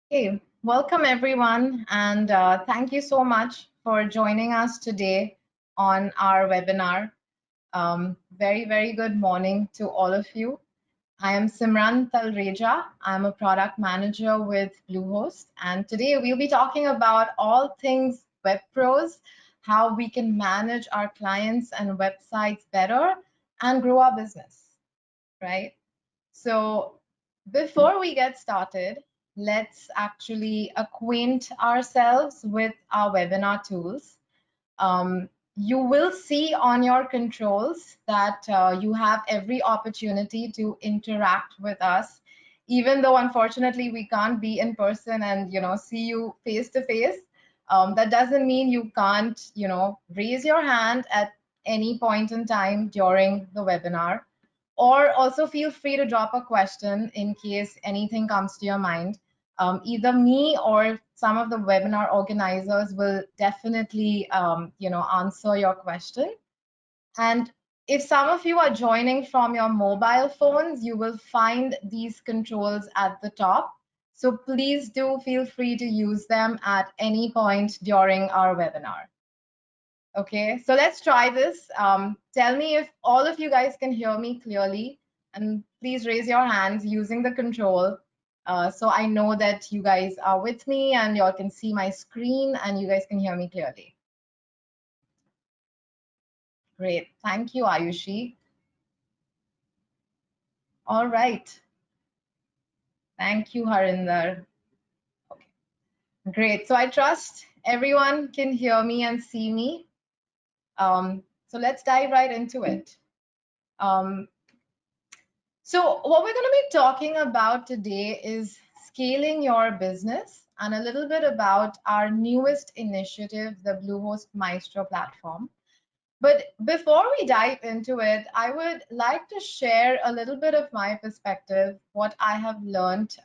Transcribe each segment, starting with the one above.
Hey, welcome everyone, and thank you so much for joining us today on our webinar. Very good morning to all of you. I am Simran Talreja. I'm a product manager with Bluehost, and today we'll be talking about all things web pros, how we can manage our clients and websites better and grow our business, right? So before we get started, let's actually acquaint ourselves with our webinar tools. You will see on your controls that you have every opportunity to interact with us, even though unfortunately we can't be in person and see you face to face. That doesn't mean you can't raise your hand at any point in time during the webinar, or also feel free to drop a question in case anything comes to your mind. Either me or some of the webinar organizers will definitely answer your question. And if some of you are joining from your mobile phones, you will find these controls at the top. So please do feel free to use them at any point during our webinar. Okay, so let's try this. Tell me if all of you guys can hear me clearly, and please raise your hands using the control so I know that you guys are with me and you all can see my screen and you guys can hear me clearly. Great, thank you, Ayushi. All right, thank you, Harinder. Okay, great. So I trust everyone can hear me and see me. So let's dive right into it. Um, So what we're going to be talking about today is scaling your business and a little bit about our newest initiative, the Bluehost Maestro Platform. But before we dive into it, I would like to share a little bit of my perspective, what I have learned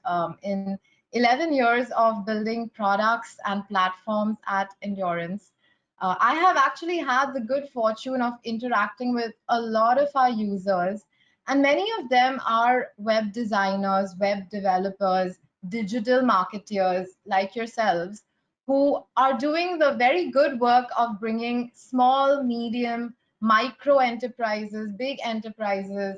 in 11 years of building products and platforms at Endurance. I have actually had the good fortune of interacting with a lot of our users, and many of them are web designers, web developers, digital marketeers like yourselves, who are doing the very good work of bringing small, medium, micro enterprises, big enterprises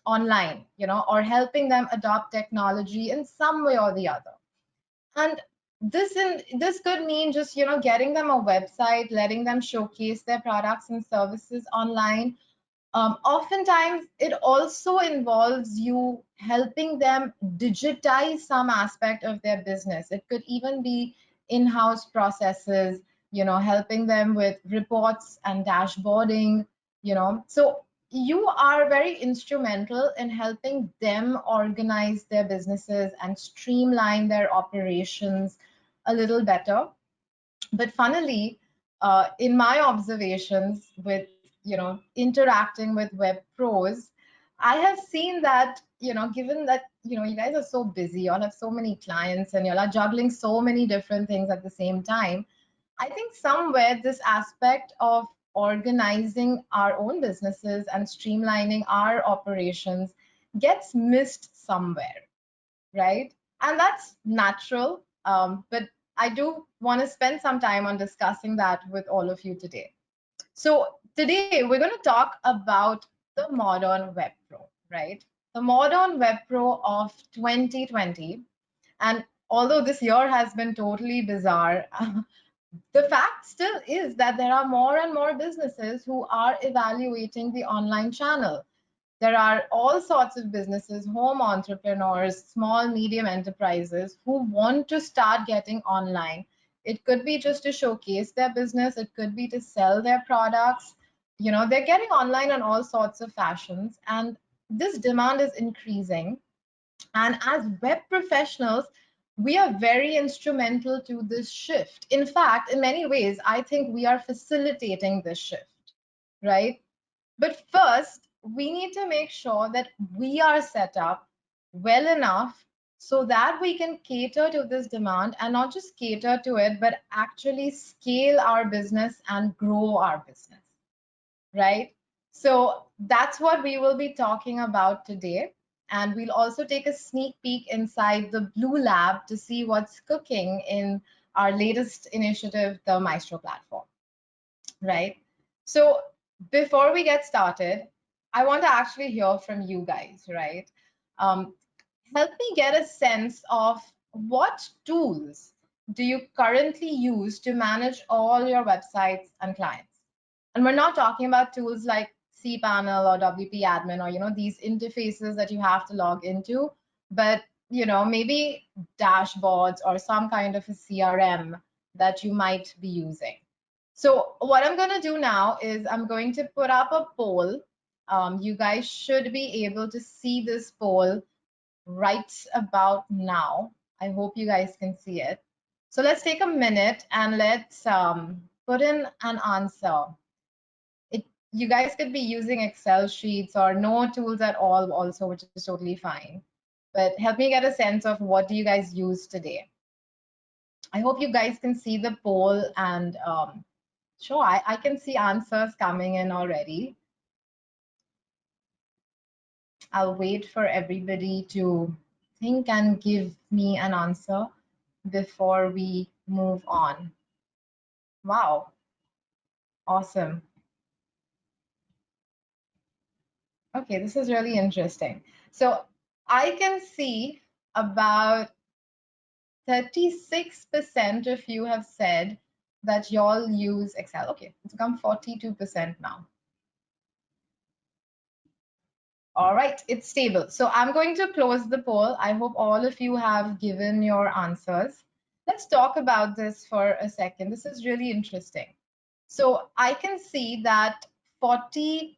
online, or helping them adopt technology in some way or the other. And this could mean just getting them a website, letting them showcase their products and services online. Oftentimes, it also involves you helping them digitize some aspect of their business. It could even be in-house processes, helping them with reports and dashboarding, So you are very instrumental in helping them organize their businesses and streamline their operations a little better. But funnily, in my observations with interacting with web pros, I have seen that given that you guys are so busy, you all have so many clients and you all are juggling so many different things at the same time, I think somewhere this aspect of organizing our own businesses and streamlining our operations gets missed somewhere, right? And that's natural. But I do want to spend some time on discussing that with all of you today. So today we're going to talk about the modern web pro, right? The modern web pro of 2020. And although this year has been totally bizarre, the fact still is that there are more and more businesses who are evaluating the online channel. There are all sorts of businesses, home entrepreneurs, small, medium enterprises who want to start getting online. It could be just to showcase their business, it could be to sell their products. They're getting online in all sorts of fashions, and this demand is increasing. And as web professionals, we are very instrumental to this shift. In fact, in many ways, I think we are facilitating this shift, right? But first, we need to make sure that we are set up well enough so that we can cater to this demand, and not just cater to it, but actually scale our business and grow our business, right? So that's what we will be talking about today. And we'll also take a sneak peek inside the Blue Lab to see what's cooking in our latest initiative, the Maestro platform, right? So before we get started, I want to actually hear from you guys, right? Um, Help me get a sense of what tools do you currently use to manage all your websites and clients. And we're not talking about tools like cPanel or WP Admin or these interfaces that you have to log into, but maybe dashboards or some kind of a CRM that you might be using. So what I'm going to do now is I'm going to put up a poll. You guys should be able to see this poll right about now. I hope you guys can see it. So let's take a minute and let's put in an answer. You guys could be using Excel sheets or no tools at all also, which is totally fine. But help me get a sense of what do you guys use today. I hope you guys can see the poll and sure, I can see answers coming in already. I'll wait for everybody to think and give me an answer before we move on. Wow, awesome. Okay, this is really interesting. So I can see about 36% of you have said that y'all use Excel. Okay, it's become 42% now. All right, it's stable. So I'm going to close the poll. I hope all of you have given your answers. Let's talk about this for a second. This is really interesting. So I can see that 42%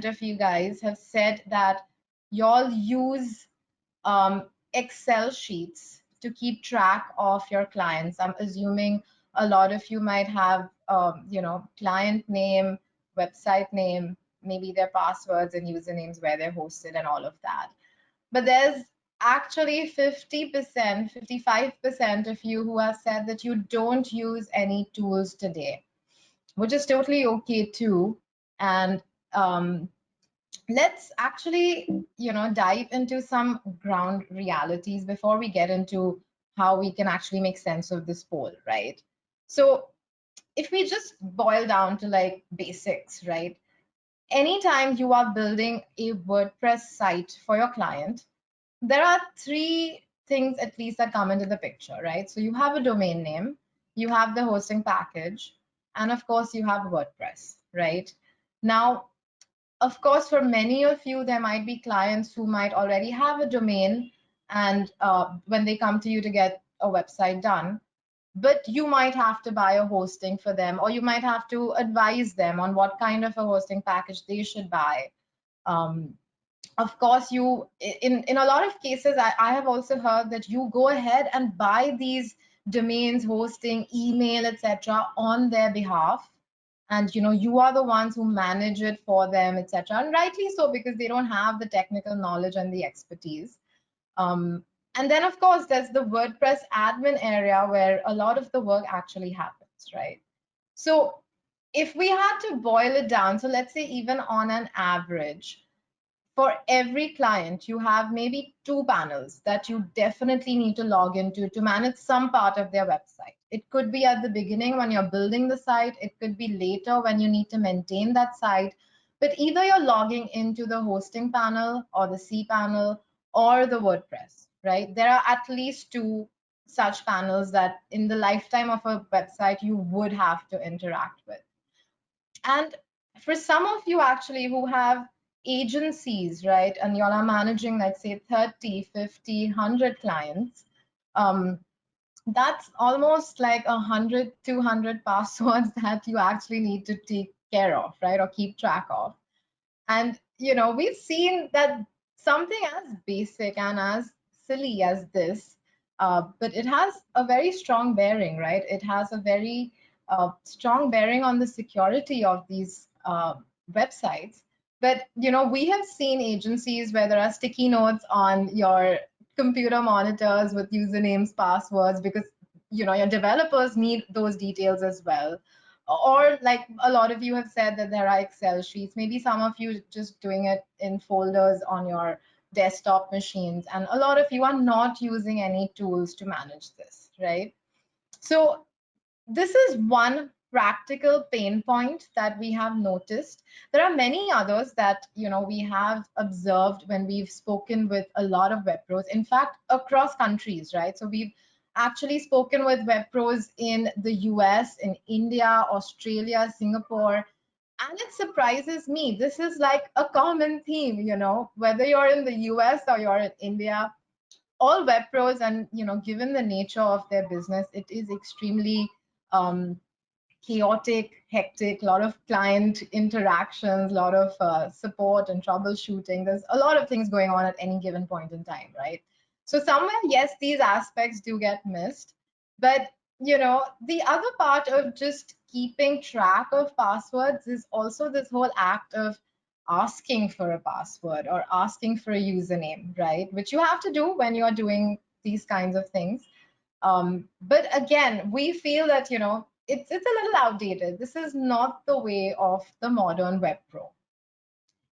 of you guys have said that y'all use Excel sheets to keep track of your clients. I'm assuming a lot of you might have, client name, website name, maybe their passwords and usernames where they're hosted and all of that. But there's actually 50%, 55% of you who have said that you don't use any tools today, which is totally okay too. And let's actually, dive into some ground realities before we get into how we can actually make sense of this poll, right? So if we just boil down to like basics, right? Anytime you are building a WordPress site for your client, there are three things at least that come into the picture, right? So you have a domain name, you have the hosting package, and of course you have WordPress, right? Now, of course, for many of you, there might be clients who might already have a domain, and when they come to you to get a website done, but you might have to buy a hosting for them, or you might have to advise them on what kind of a hosting package they should buy. Of course, you in a lot of cases, I have also heard that you go ahead and buy these domains, hosting, email, etc., on their behalf, and you are the ones who manage it for them, etc., and rightly so, because they don't have the technical knowledge and the expertise. And then of course there's the WordPress admin area where a lot of the work actually happens, right? So if we had to boil it down, so let's say even on an average, for every client, you have maybe two panels that you definitely need to log into to manage some part of their website. It could be at the beginning when you're building the site. It could be later when you need to maintain that site. But either you're logging into the hosting panel or the cPanel or the WordPress, right? There are at least two such panels that in the lifetime of a website you would have to interact with. And for some of you actually who have agencies, right, and y'all are managing, let's say 30, 50, 100 clients, that's almost like 100, 200 passwords that you actually need to take care of, right, or keep track of. And, we've seen that something as basic and as silly as this, but it has a very strong bearing, right? It has a very strong bearing on the security of these websites. But, we have seen agencies where there are sticky notes on your computer monitors with usernames, passwords, because, your developers need those details as well. Or like a lot of you have said that there are Excel sheets, maybe some of you just doing it in folders on your desktop machines, and a lot of you are not using any tools to manage this, right? So this is one practical pain point that we have noticed. There are many others that we have observed when we've spoken with a lot of web pros, in fact across countries, right? So we've actually spoken with web pros in the US, in India, Australia, Singapore, and it surprises me. This is like a common theme, whether you're in the US or you're in India, all web pros, and given the nature of their business, it is extremely um, chaotic, hectic, a lot of client interactions, a lot of support and troubleshooting. There's a lot of things going on at any given point in time, right? So somewhere, yes, these aspects do get missed, but the other part of just keeping track of passwords is also this whole act of asking for a password or asking for a username, right? Which you have to do when you're doing these kinds of things. But again, we feel that it's a little outdated. This is not the way of the modern web pro.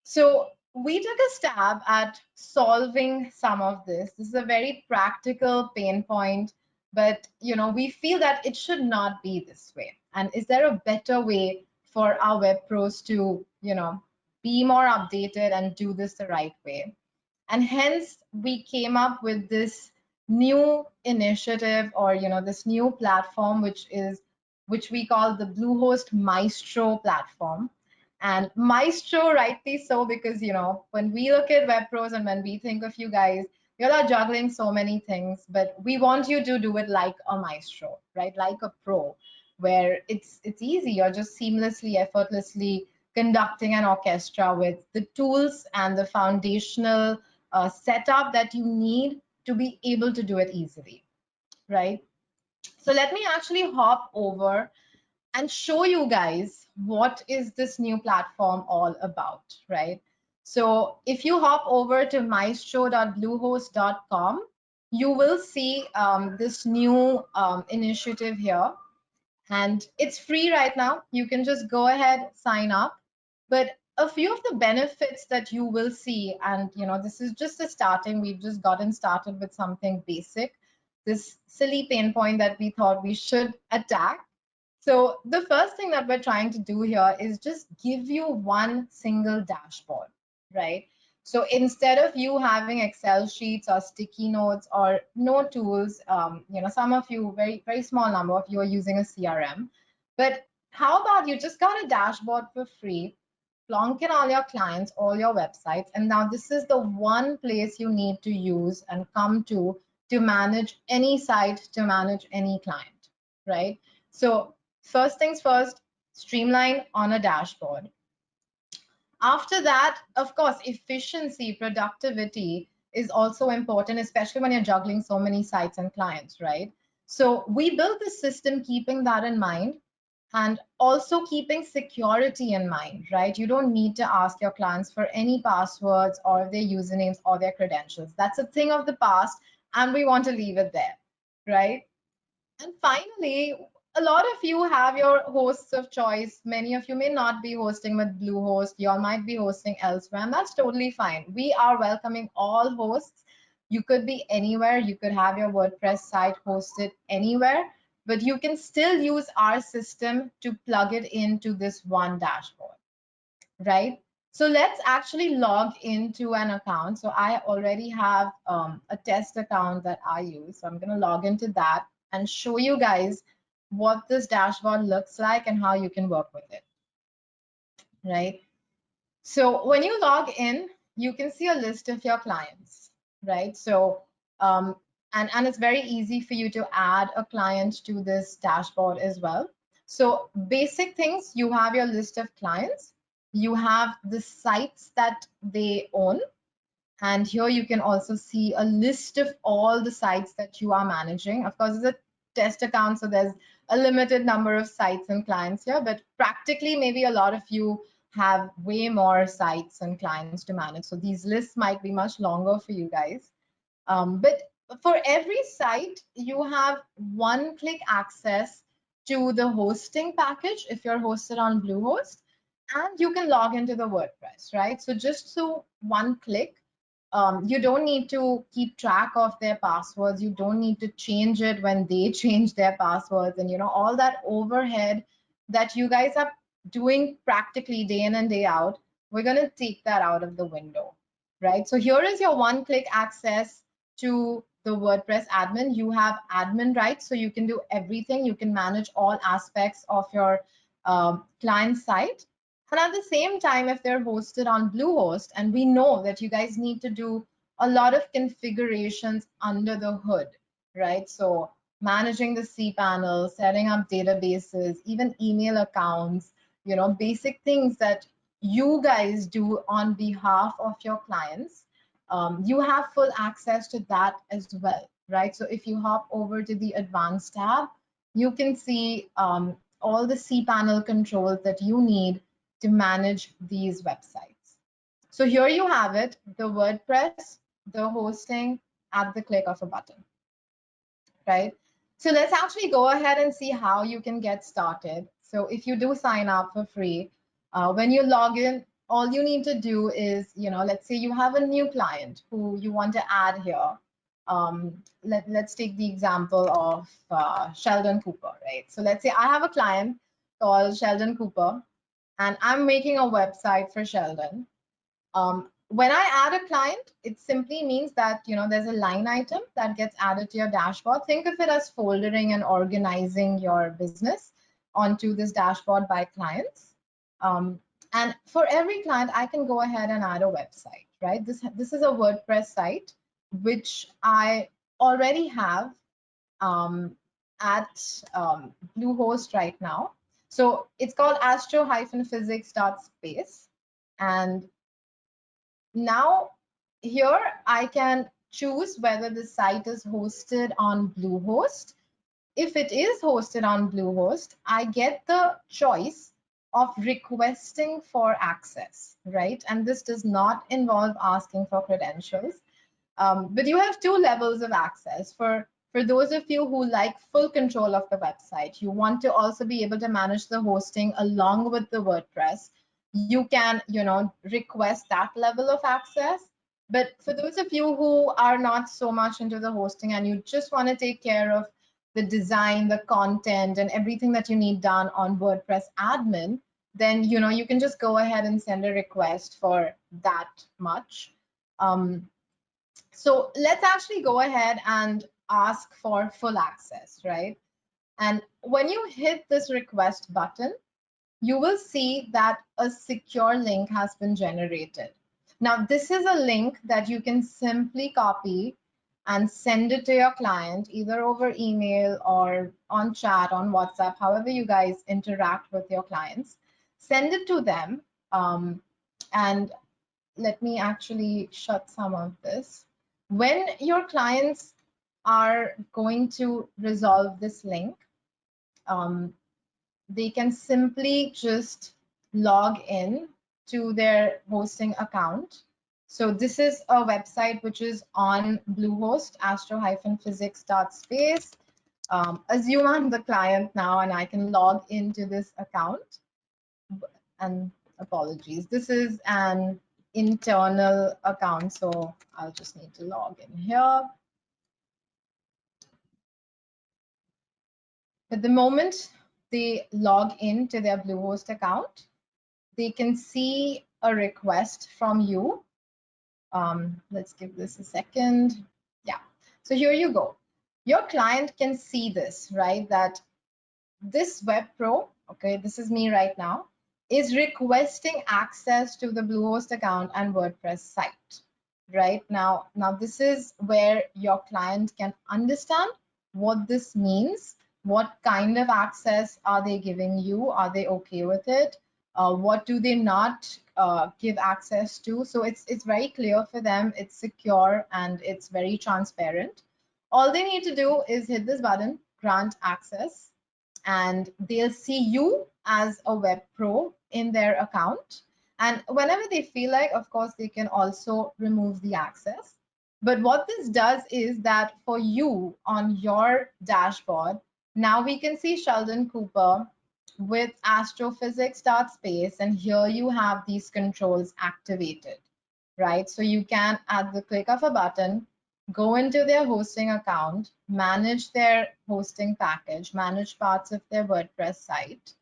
So we took a stab at solving some of this. This is a very practical pain point, but we feel that it should not be this way. And is there a better way for our web pros to be more updated and do this the right way? And hence we came up with this new initiative, or this new platform, which we call the Bluehost Maestro Platform. And Maestro, rightly so, because when we look at web pros and when we think of you guys, you all are juggling so many things, but we want you to do it like a maestro, right? Like a pro, where it's easy. You're just seamlessly, effortlessly conducting an orchestra with the tools and the foundational setup that you need to be able to do it easily, right? So let me actually hop over and show you guys what is this new platform all about, right? So if you hop over to maestro.bluehost.com, you will see this new initiative here, and it's free right now. You can just go ahead, sign up. But a few of the benefits that you will see, and this is just a starting, we've just gotten started with something basic, this silly pain point that we thought we should attack. So the first thing that we're trying to do here is just give you one single dashboard, right? So instead of you having Excel sheets or sticky notes or no tools, some of you, very, very small number of you are using a CRM, but how about you just got a dashboard for free, plonk in all your clients, all your websites, and now this is the one place you need to use and come to manage any site, to manage any client, right? So first things first, streamline on a dashboard. After that, of course, efficiency, productivity is also important, especially when you're juggling so many sites and clients, right? So we built this system keeping that in mind, and also keeping security in mind, right? You don't need to ask your clients for any passwords or their usernames or their credentials. That's a thing of the past, and we want to leave it there, right? And finally, a lot of you have your hosts of choice. Many of you may not be hosting with Bluehost. You all might be hosting elsewhere, and that's totally fine. We are welcoming all hosts. You could be anywhere. You could have your WordPress site hosted anywhere, but you can still use our system to plug it into this one dashboard, right? So let's actually log into an account. So I already have a test account that I use. So I'm going to log into that and show you guys what this dashboard looks like and how you can work with it, right? So when you log in, you can see a list of your clients, right? So, and it's very easy for you to add a client to this dashboard as well. So basic things, you have your list of clients, you have the sites that they own, and here you can also see a list of all the sites that you are managing. Of course, it's a test account, so there's a limited number of sites and clients here, but practically maybe a lot of you have way more sites and clients to manage. So these lists might be much longer for you guys. But for every site, you have one-click access to the hosting package if you're hosted on Bluehost, and you can log into the WordPress, right? So just through one click, You don't need to keep track of their passwords. You don't need to change it when they change their passwords, and all that overhead that you guys are doing practically day in and day out. We're going to take that out of the window, right? So here is your one-click access to the WordPress admin. You have admin rights, so you can do everything. You can manage all aspects of your client site. And at the same time, if they're hosted on Bluehost, and we know that you guys need to do a lot of configurations under the hood, right? So managing the cPanel, setting up databases, even email accounts, basic things that you guys do on behalf of your clients. You have full access to that as well, right? So if you hop over to the advanced tab, you can see all the cPanel controls that you need to manage these websites. So here you have it, the WordPress, the hosting at the click of a button, right? So let's actually go ahead and see how you can get started. So if you do sign up for free, when you log in, all you need to do is, let's say you have a new client who you want to add here. Let's take the example of Sheldon Cooper, right? So let's say I have a client called Sheldon Cooper, and I'm making a website for Sheldon. When I add a client, it simply means that there's a line item that gets added to your dashboard. Think of it as foldering and organizing your business onto this dashboard by clients. And for every client, I can go ahead and add a website, right? This is a WordPress site which I already have at Bluehost right now. So it's called astro-physics.space. And now here I can choose whether the site is hosted on Bluehost. If it is hosted on Bluehost, I get the choice of requesting for access, right? And this does not involve asking for credentials. But you have two levels of access. For those of you who like full control of the website, you want to also be able to manage the hosting along with the WordPress, you can, request that level of access. But for those of you who are not so much into the hosting and you just want to take care of the design, the content, and everything that you need done on WordPress admin, then, you can just go ahead and send a request for that much. So let's actually go ahead and ask for full access, right? And when you hit this request button, you will see that a secure link has been generated. Now, this is a link that you can simply copy and send it to your client, either over email or on chat, on WhatsApp, however you guys interact with your clients. Send it to them. And let me actually shut some of this. When your clients are going to resolve this link, they can simply just log in to their hosting account. So this is a website which is on Bluehost, astro-physics.space. Assume I'm the client now and I can log into this account. And apologies, this is an internal account, so I'll just need to log in here. But the moment they log into their Bluehost account, they can see a request from you. Let's give this a second. Yeah, so here you go. Your client can see this, right? That this web pro, okay, this is me right now, is requesting access to the Bluehost account and WordPress site. Right now, this is where your client can understand what this means. What kind of access are they giving you? Are they okay with it? What do they not give access to? So it's very clear for them, it's secure, and it's very transparent. All they need to do is hit this button, grant access, and they'll see you as a web pro in their account. And whenever they feel like, of course, they can also remove the access. But what this does is that for you on your dashboard, now we can see Sheldon Cooper with astrophysics.space, and here you have these controls activated, right? So you can, at the click of a button, go into their hosting account, manage their hosting package, manage parts of their WordPress site,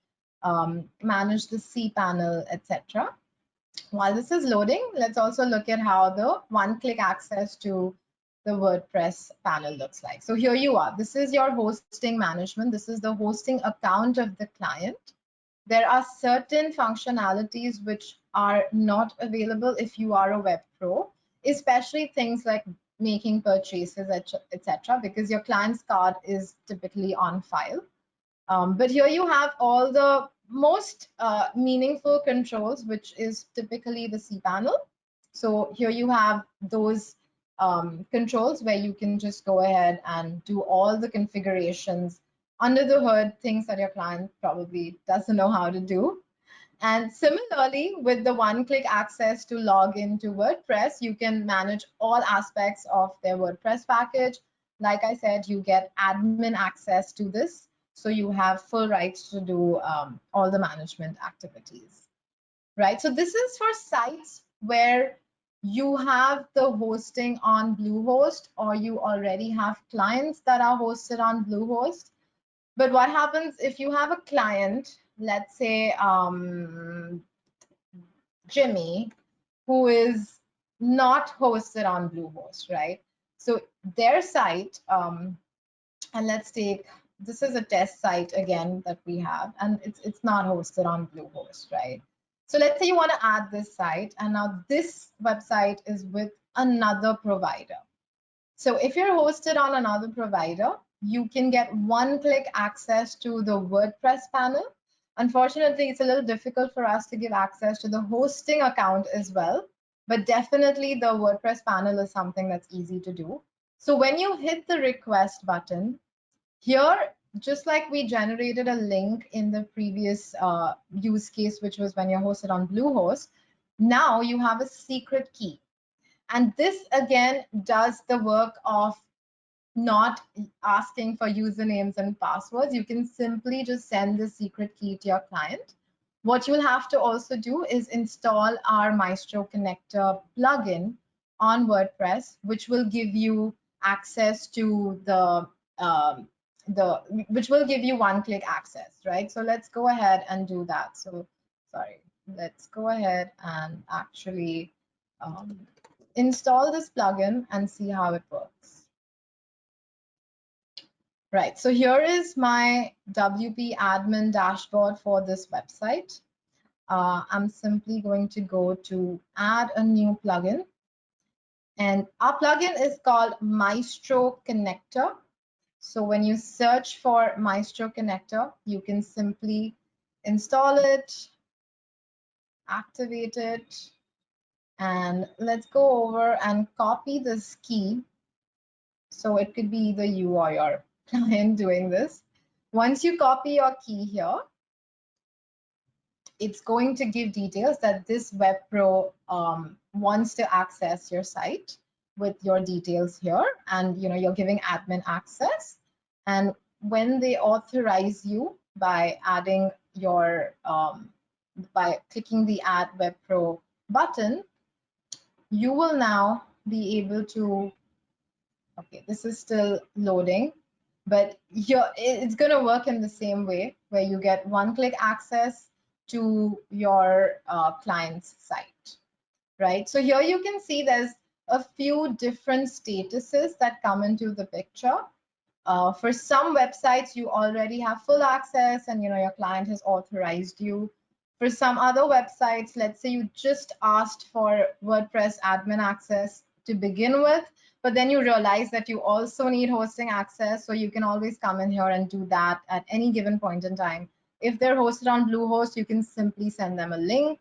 manage the cPanel, etc. While this is loading, let's also look at how the one-click access to the WordPress panel looks like. So here you are. This is your hosting management. This is the hosting account of the client. There are certain functionalities which are not available if you are a web pro, especially things like making purchases, etc., because your client's card is typically on file. But here you have all the most meaningful controls, which is typically the cPanel. So here you have those controls where you can just go ahead and do all the configurations under the hood, things that your client probably doesn't know how to do. And similarly, with the one-click access to log into WordPress, you can manage all aspects of their WordPress package. Like I said, you get admin access to this, so you have full rights to do all the management activities, right? So this is for sites where you have the hosting on Bluehost, or you already have clients that are hosted on Bluehost. But what happens if you have a client, let's say Jimmy, who is not hosted on Bluehost, right? So their site, and let's take, this is a test site again that we have, and it's not hosted on Bluehost, right? So let's say you want to add this site, and now this website is with another provider. So if you're hosted on another provider, you can get one-click access to the WordPress panel. Unfortunately, it's a little difficult for us to give access to the hosting account as well, but definitely the WordPress panel is something that's easy to do. So when you hit the request button, here, just like we generated a link in the previous use case, which was when you're hosted on Bluehost, now you have a secret key. And this again does the work of not asking for usernames and passwords. You can simply just send the secret key to your client. What you'll have to also do is install our Maestro Connector plugin on WordPress, which will give you access to um, which will give you one-click access, right? So let's go ahead and do that. So sorry, let's go ahead and actually install this plugin and see how it works. Right, so here is my WP admin dashboard for this website. I'm simply going to go to add a new plugin. And our plugin is called Maestro Connector. So when you search for Maestro Connector, you can simply install it, activate it, and let's go over and copy this key. So it could be either you or your client doing this. Once you copy your key here, it's going to give details that this web pro wants to access your site with your details here, and you're giving admin access. And when they authorize you by adding your by clicking the add web pro button, you will now be able to, okay, this is still loading, but it's going to work in the same way where you get one-click access to your client's site, right? So here you can see there's a few different statuses that come into the picture. For some websites, you already have full access and your client has authorized you. For some other websites, let's say you just asked for WordPress admin access to begin with, but then you realize that you also need hosting access, so you can always come in here and do that at any given point in time. If they're hosted on Bluehost, you can simply send them a link.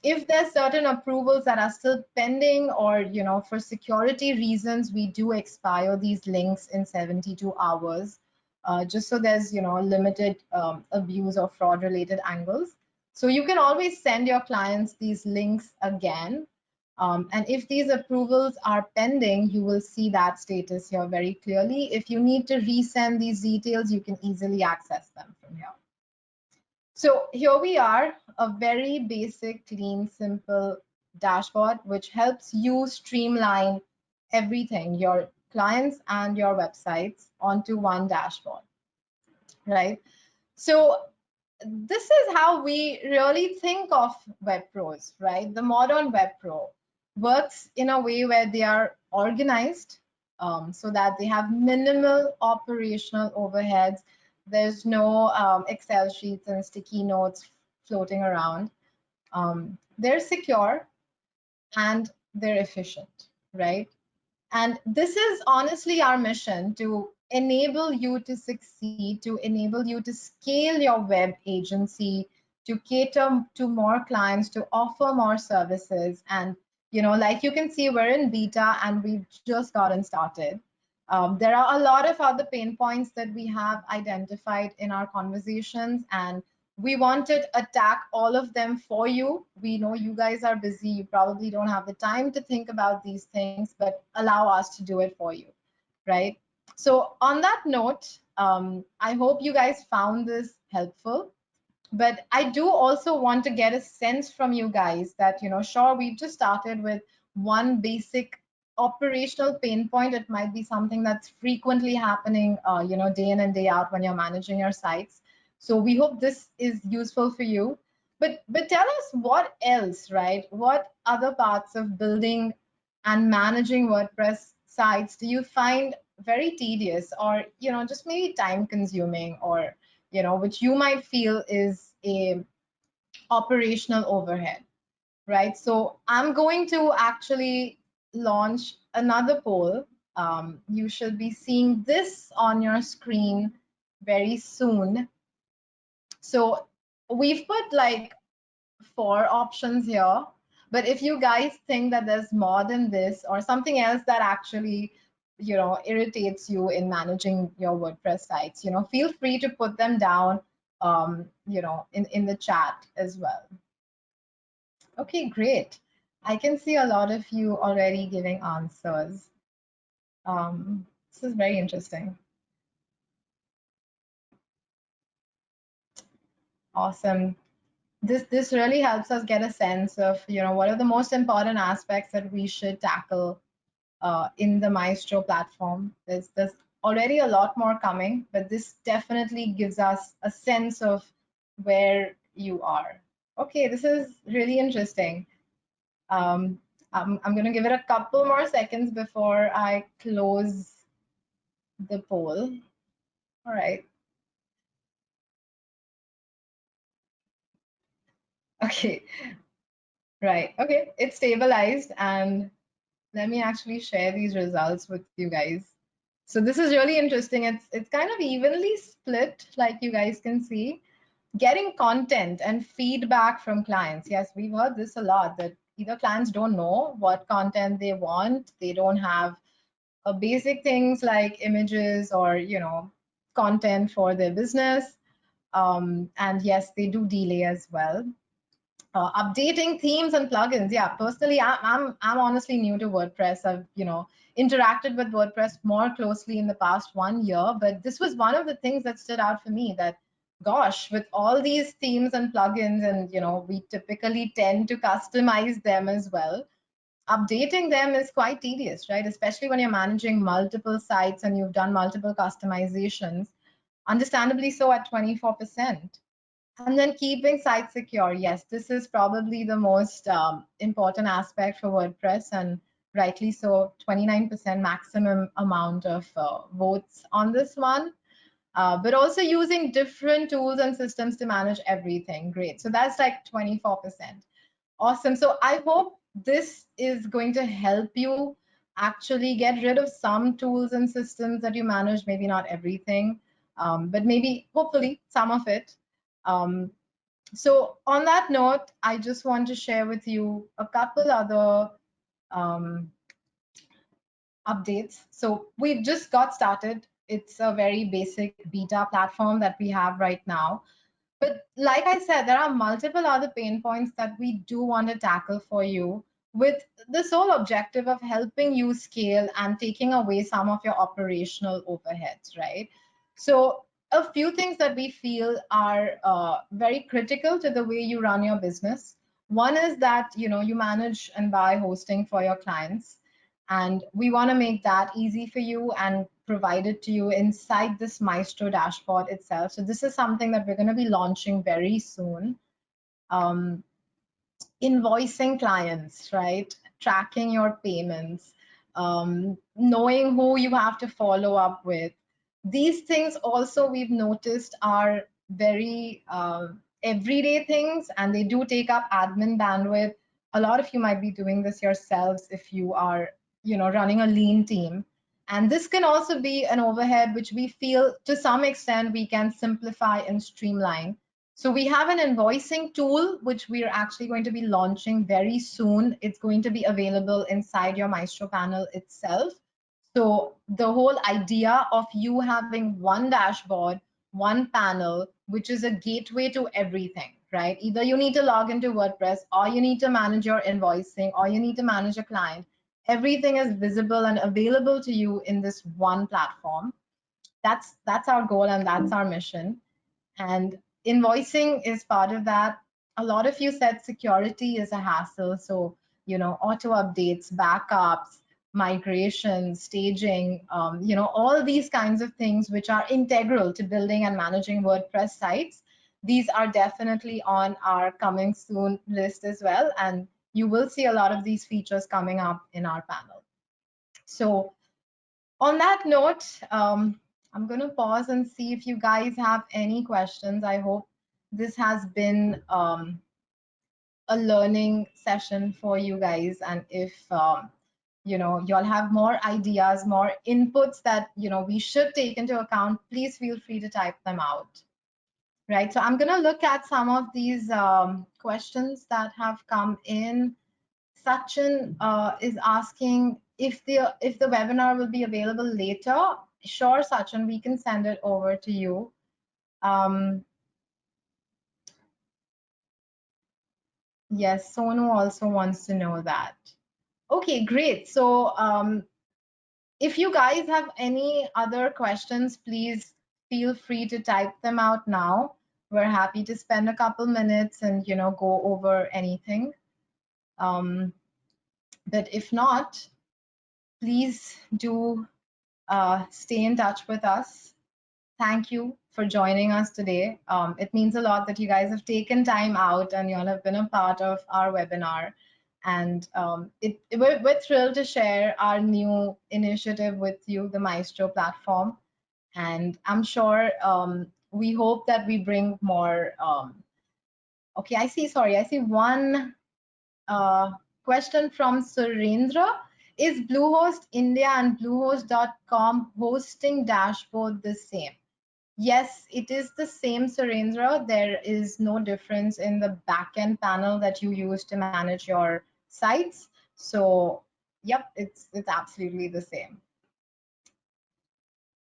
If there's certain approvals that are still pending, or for security reasons, we do expire these links in 72 hours, just so there's limited abuse or fraud related angles. So you can always send your clients these links again. And if these approvals are pending, you will see that status here very clearly. If you need to resend these details, you can easily access them from here. So here we are, a very basic, clean, simple dashboard, which helps you streamline everything, your clients and your websites, onto one dashboard, right? So this is how we really think of web pros, right? The modern web pro works in a way where they are organized, so that they have minimal operational overheads. There's no Excel sheets and sticky notes floating around. They're secure and they're efficient, right? And this is honestly our mission, to enable you to succeed, to enable you to scale your web agency, to cater to more clients, to offer more services. And, like you can see, we're in beta and we've just gotten started. There are a lot of other pain points that we have identified in our conversations, and we want to attack all of them for you. We know you guys are busy. You probably don't have the time to think about these things, but allow us to do it for you, right? So on that note, I hope you guys found this helpful. But I do also want to get a sense from you guys that, sure, we've just started with one basic operational pain point. It might be something that's frequently happening, day in and day out when you're managing your sites. So we hope this is useful for you. But tell us what else, right? What other parts of building and managing WordPress sites do you find very tedious, or, just maybe time consuming, or which you might feel is a operational overhead, right? So I'm going to actually launch another poll. You should be seeing this on your screen very soon. So we've put like 4 options here, but if you guys think that there's more than this or something else that actually irritates you in managing your WordPress sites, feel free to put them down in the chat as well. Okay, great. I can see a lot of you already giving answers. This is very interesting. Awesome. This really helps us get a sense of what are the most important aspects that we should tackle in the Maestro platform. There's already a lot more coming, but this definitely gives us a sense of where you are. Okay, this is really interesting. I'm going to give it a couple more seconds before I close the poll. All right. Okay. Right. Okay. It's stabilized, and let me actually share these results with you guys. So this is really interesting. It's kind of evenly split, like you guys can see. Getting content and feedback from clients. Yes, we've heard this a lot, that either clients don't know what content they want, they don't have basic things like images or content for their business. And yes, they do delay as well. Updating themes and plugins. Yeah, personally, I'm honestly new to WordPress. I've interacted with WordPress more closely in the past 1 year, but this was one of the things that stood out for me. That, gosh, with all these themes and plugins, and we typically tend to customize them as well. Updating them is quite tedious, right? Especially when you're managing multiple sites and you've done multiple customizations. Understandably so at 24%. And then keeping sites secure. Yes, this is probably the most important aspect for WordPress, and rightly so. 29% maximum amount of votes on this one. But also using different tools and systems to manage everything. Great. So that's like 24%. Awesome. So I hope this is going to help you actually get rid of some tools and systems that you manage, maybe not everything, but maybe, hopefully, some of it. Um, so on that note, I just want to share with you a couple other updates. So we've just got started. It's a very basic beta platform that we have right now. But like I said, there are multiple other pain points that we do want to tackle for you, with the sole objective of helping you scale and taking away some of your operational overheads, right? So a few things that we feel are very critical to the way you run your business. One is that you manage and buy hosting for your clients, and we want to make that easy for you and provide it to you inside this Maestro dashboard itself. So this is something that we're going to be launching very soon. Um, Invoicing clients, right? Tracking your payments, knowing who you have to follow up with. These things also we've noticed are very everyday things, and they do take up admin bandwidth. A lot of you might be doing this yourselves if you are, running a lean team. And this can also be an overhead which we feel to some extent we can simplify and streamline. So we have an invoicing tool, which we're actually going to be launching very soon. It's going to be available inside your Maestro panel itself. So the whole idea of you having one dashboard, one panel, which is a gateway to everything, right? Either you need to log into WordPress, or you need to manage your invoicing, or you need to manage a client. Everything is visible and available to you in this one platform. That's our goal, and that's our mission. And invoicing is part of that. A lot of you said security is a hassle. So, auto updates, backups, migration, staging, all these kinds of things which are integral to building and managing WordPress sites. These are definitely on our coming soon list as well. And you will see a lot of these features coming up in our panel. So on that note, I'm going to pause and see if you guys have any questions. I hope this has been a learning session for you guys. And if y'all have more ideas, more inputs that we should take into account, please feel free to type them out. Right. So I'm going to look at some of these questions that have come in. Sachin is asking if the webinar will be available later. Sure, Sachin, we can send it over to you. Yes, Sonu also wants to know that. Okay, great. So if you guys have any other questions, please feel free to type them out now. We're happy to spend a couple minutes and go over anything. But if not, please do stay in touch with us. Thank you for joining us today. It means a lot that you guys have taken time out and you all have been a part of our webinar. And we're thrilled to share our new initiative with you, the Maestro platform. And I'm sure we hope that we bring more. Okay, I see one question from Surendra. Is Bluehost India and Bluehost.com hosting dashboard the same? Yes, it is the same, Surendra. There is no difference in the backend panel that you use to manage your sites. So, yep, it's absolutely the same.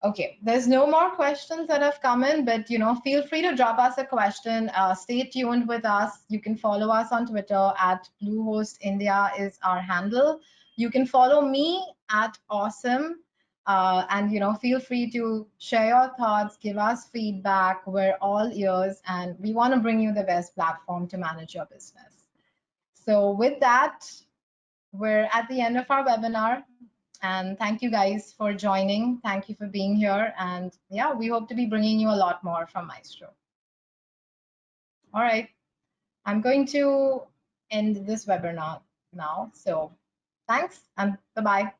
Okay, there's no more questions that have come in, but feel free to drop us a question. Stay tuned with us. You can follow us on Twitter at Bluehost India is our handle. You can follow me at Awesome. And feel free to share your thoughts, give us feedback. We're all ears, and we want to bring you the best platform to manage your business. So with that, we're at the end of our webinar. And thank you guys for joining. Thank you for being here. And yeah, we hope to be bringing you a lot more from Maestro. All right, I'm going to end this webinar now. So thanks and bye-bye.